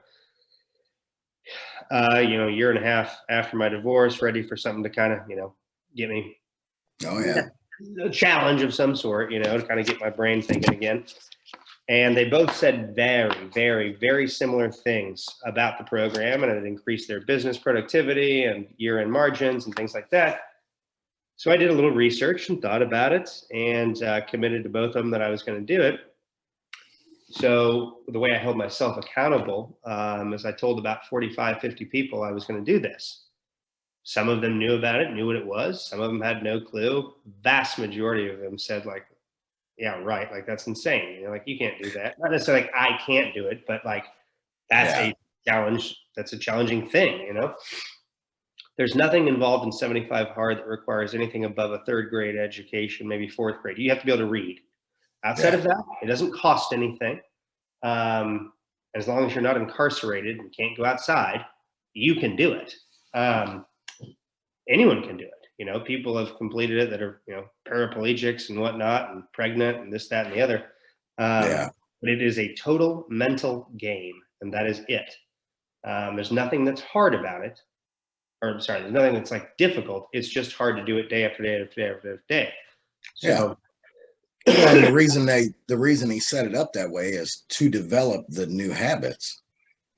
a year and a half after my divorce, ready for something to kind of, get me a challenge of some sort, to kind of get my brain thinking again. And they both said very, very, very similar things about the program, and it increased their business productivity and year-end margins and things like that. So I did a little research and thought about it, and committed to both of them that I was going to do it. So the way I held myself accountable is I told about 45, 50 people I was going to do this. Some of them knew about it, knew what it was. Some of them had no clue. Vast majority of them said, like, yeah, right. Like, that's insane. Like, you can't do that. Not necessarily like I can't do it, but like, that's a challenge. That's a challenging thing, There's nothing involved in 75 hard that requires anything above a 3rd grade education, maybe 4th grade. You have to be able to read. Outside of that, it doesn't cost anything. As long as you're not incarcerated and can't go outside, you can do it. Anyone can do it. People have completed it that are, paraplegics and whatnot, and pregnant and this, that, and the other. But it is a total mental game, and that is it. There's nothing that's hard about it. There's nothing that's like difficult. It's just hard to do it day after day after day after day. So, and the reason he set it up that way is to develop the new habits,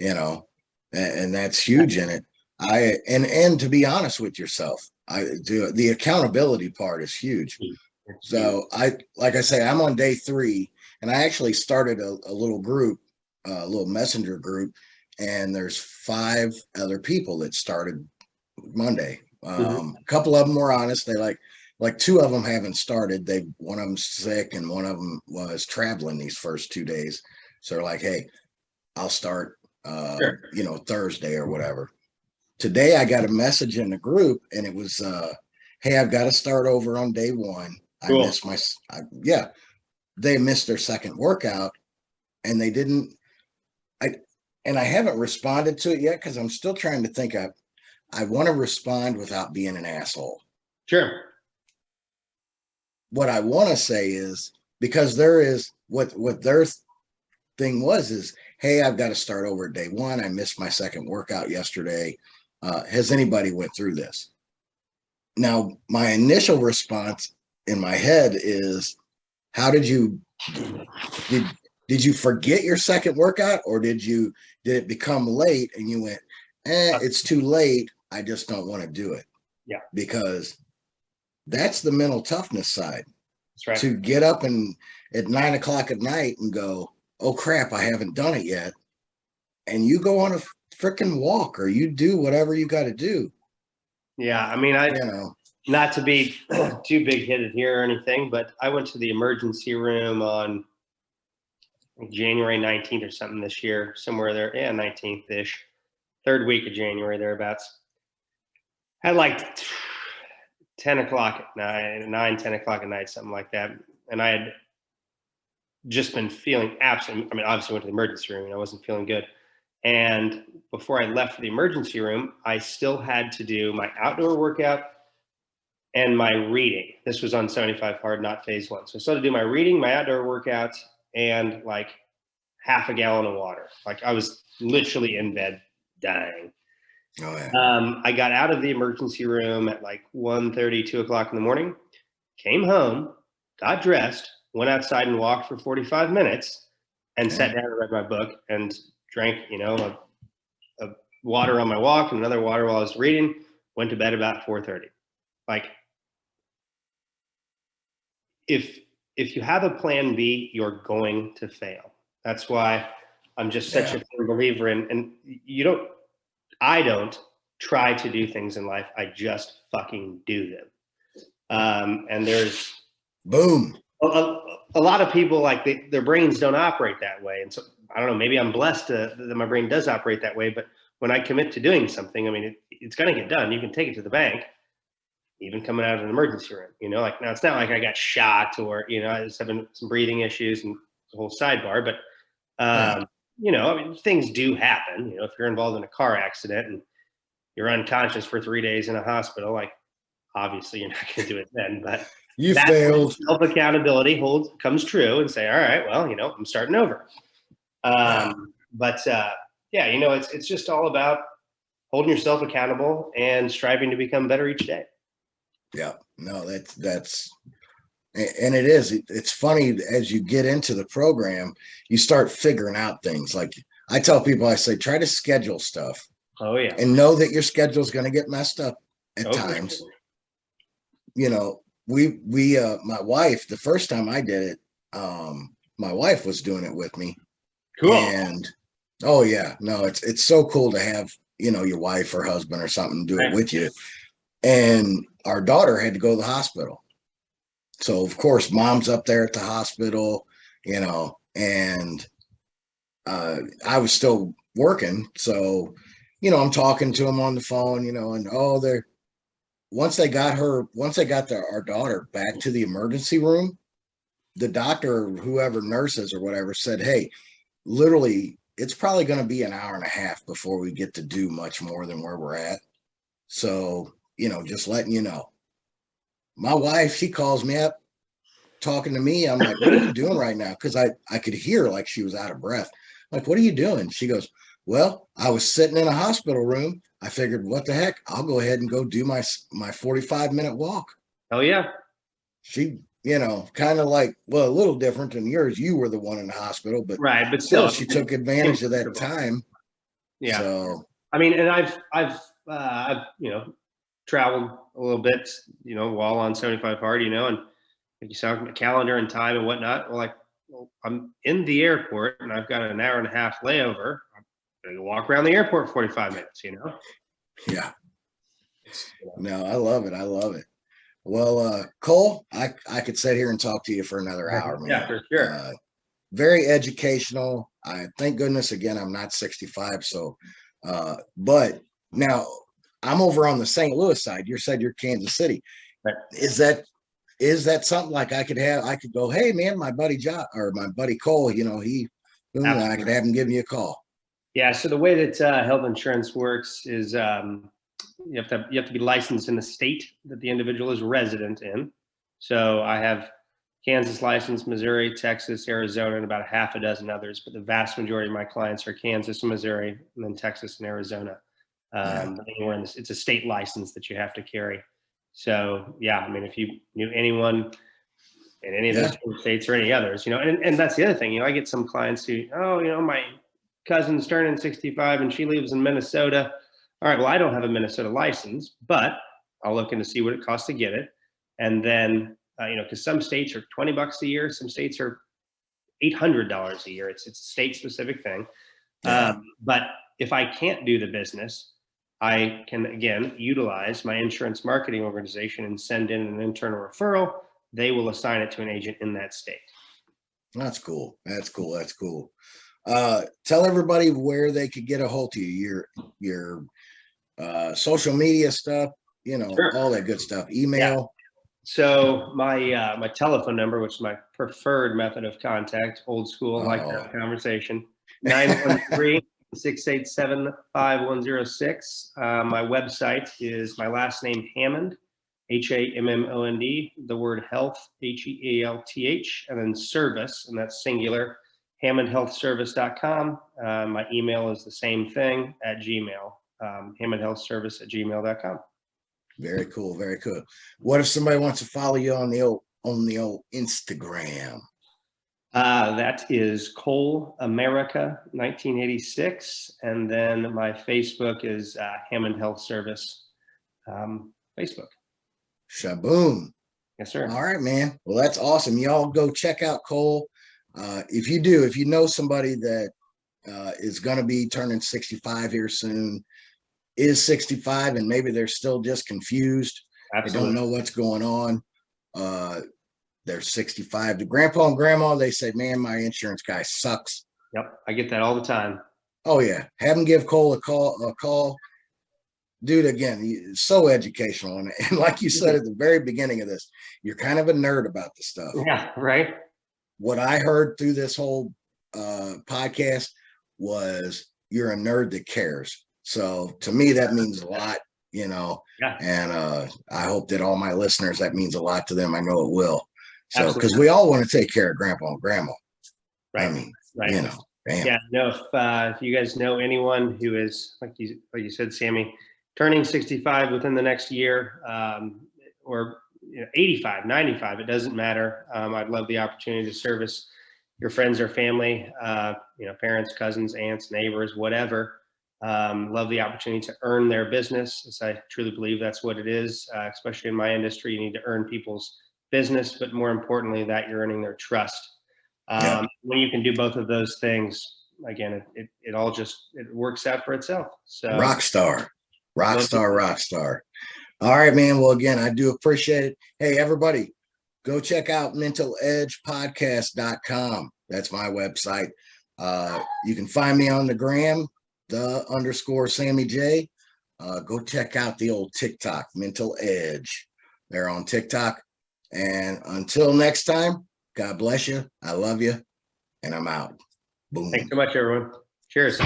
and that's huge in it. And to be honest with yourself, the accountability part is huge. So like I say, I'm on day 3, and I actually started a little group, a little messenger group, and there's 5 other people that started Monday. A couple of them were honest. They like 2 of them haven't started. One of them's sick, and one of them was traveling these first 2 days. So they're like, hey, I'll start, Thursday or whatever. Today, I got a message in the group, and it was, hey, I've got to start over on day 1. Cool. They missed their second workout, and they didn't. I haven't responded to it yet because I'm still trying to think. I want to respond without being an asshole. Sure. What I want to say is, because there is what their thing is, hey, I've got to start over at day 1. I missed my second workout yesterday. Has anybody went through this? Now, my initial response in my head is, how did you forget your second workout, or did it become late and you went, it's too late, I just don't want to do it? Yeah. Because that's the mental toughness side. That's right. To get up and at 9 o'clock at night and go, oh crap, I haven't done it yet. And you go on a freaking walk, or you do whatever you got to do. Yeah. I mean, not to be too big headed here or anything, but I went to the emergency room on January 19th or something this year, somewhere there. Yeah. 19th ish, 3rd week of January, thereabouts. Had like 10 o'clock at night, 10 o'clock at night, something like that. And I had just been feeling obviously went to the emergency room and I wasn't feeling good. And before I left for the emergency room, I still had to do my outdoor workout, and my reading. This was on 75 hard, not phase one. So I started doing my reading, my outdoor workouts, and like half a gallon of water. Like I was literally in bed dying. Oh yeah. I got out of the emergency room at like 1:30, 2 o'clock in the morning, came home, got dressed, went outside and walked for 45 minutes, and sat down and read my book and drank, a water on my walk and another water while I was reading. Went to bed about 4:30. Like, if you have a plan B, you're going to fail. That's why I'm just such a firm believer in, and I don't try to do things in life. I just fucking do them. And there's boom. A lot of people, like, their brains don't operate that way. And so I don't know, maybe I'm blessed that my brain does operate that way. But when I commit to doing something, I mean, it's going to get done. You can take it to the bank, even coming out of an emergency room, like, now it's not like I got shot or, I was having some breathing issues and the whole sidebar, but, I mean, things do happen. If you're involved in a car accident and you're unconscious for 3 days in a hospital, like, obviously you're not going to do it then, but you failed. Self-accountability comes true and say, all right, well, I'm starting over. But it's just all about holding yourself accountable and striving to become better each day. Yeah, no, that's, and it is, it's funny, as you get into the program, you start figuring out things. Like I tell people, I say, try to schedule stuff. Oh yeah. And know that your schedule is going to get messed up at times. Sure. My wife, the first time I did it, my wife was doing it with me. Cool. And oh yeah, no, it's so cool to have, your wife or husband or something do it with you. And our daughter had to go to the hospital. So of course, mom's up there at the hospital, and I was still working. So, I'm talking to him on the phone, and once they got our daughter back to the emergency room, the doctor or whoever, nurses or whatever, said, hey, literally, it's probably going to be an hour and a half before we get to do much more than where we're at. So, just letting you know. My wife, she calls me up talking to me. I'm like, what are you doing right now? Because I could hear like she was out of breath. Like, what are you doing? She goes, well, I was sitting in a hospital room. I figured, what the heck? I'll go ahead and go do my 45-minute walk. Oh, yeah. She, kind of like, well, a little different than yours. You were the one in the hospital, but right. But still, she took advantage of that time. Yeah. So, I mean, and I've traveled a little bit, while on 75 hard, and you saw the calendar and time and whatnot. Well, I'm in the airport and I've got an hour and a half layover. I'm going to walk around the airport 45 minutes, Yeah. No, I love it. I love it. Well, Cole, I could sit here and talk to you for another hour, man. Yeah, for sure. Very educational. Thank goodness, again, I'm not 65. So, but now I'm over on the St. Louis side. You said you're Kansas City. Right. Is that something like I could go, hey man, my buddy my buddy Cole, I could have him give me a call. Yeah. So the way that health insurance works is you have to be licensed in the state that the individual is resident in. So I have Kansas license, Missouri, Texas, Arizona, and about a half a dozen others. But the vast majority of my clients are Kansas and Missouri, and then Texas and Arizona. Anywhere it's a state license that you have to carry. So yeah, I mean, if you knew anyone in any of those states or any others, and that's the other thing, I get some clients who, my cousin's turning 65 and she lives in Minnesota. All right, well, I don't have a Minnesota license, but I'll look into see what it costs to get it. And then, because some states are $20 a year, some states are $800 a year. It's a state specific thing. Yeah. But if I can't do the business, I can, again, utilize my insurance marketing organization and send in an internal referral. They will assign it to an agent in that state. That's cool. That's cool. That's cool. Tell everybody where they could get a hold of you, your social media stuff, Sure. All that good stuff. Email. Yeah. So my telephone number, which is my preferred method of contact, old school, like that conversation, 913-687-5106. My website is my last name, Hammond, Hammond, the word health, HEALTH, and then service, and that's singular, HammondHealthService.com. My email is the same thing at Gmail, HammondHealthService@gmail.com. Very cool. Very cool. What if somebody wants to follow you on the old Instagram? That is Cole America 1986, and then my Facebook is Hammond Health Service Facebook. Shaboom. Yes, sir. All right, man. Well, that's awesome. Y'all go check out Cole. If you know somebody that is going to be turning 65 here soon, is 65, and maybe they're still just confused. Absolutely. They don't know what's going on. They're 65. To grandpa and grandma, they say, man, my insurance guy sucks. Yep, I get that all the time. Oh, yeah. Have them give Cole a call. Dude, again, so educational. And like you said at the very beginning of this, you're kind of a nerd about the stuff. Yeah, right. What I heard through this whole podcast was you're a nerd that cares. So to me, that means a lot, Yeah. And I hope that all my listeners, that means a lot to them. I know it will. So, because we all want to take care of grandpa and grandma. Right. I mean, right. Damn. Yeah. No, if you guys know anyone who is, like you said, Sammy, turning 65 within the next year, or 85, 95, it doesn't matter. I'd love the opportunity to service your friends or family, parents, cousins, aunts, neighbors, whatever. Love the opportunity to earn their business, as I truly believe that's what it is, especially in my industry. You need to earn people's business, but more importantly, that you're earning their trust. When you can do both of those things, again, it all just works out for itself. So rock star. All right, man. Well, again, I do appreciate it. Hey, everybody, go check out mentaledgepodcast.com. That's my website. You can find me on the gram, _Sammy J. Go check out the old TikTok, Mental Edge. They're on TikTok. And until next time, God bless you. I love you. And I'm out. Boom. Thanks so much, everyone. Cheers.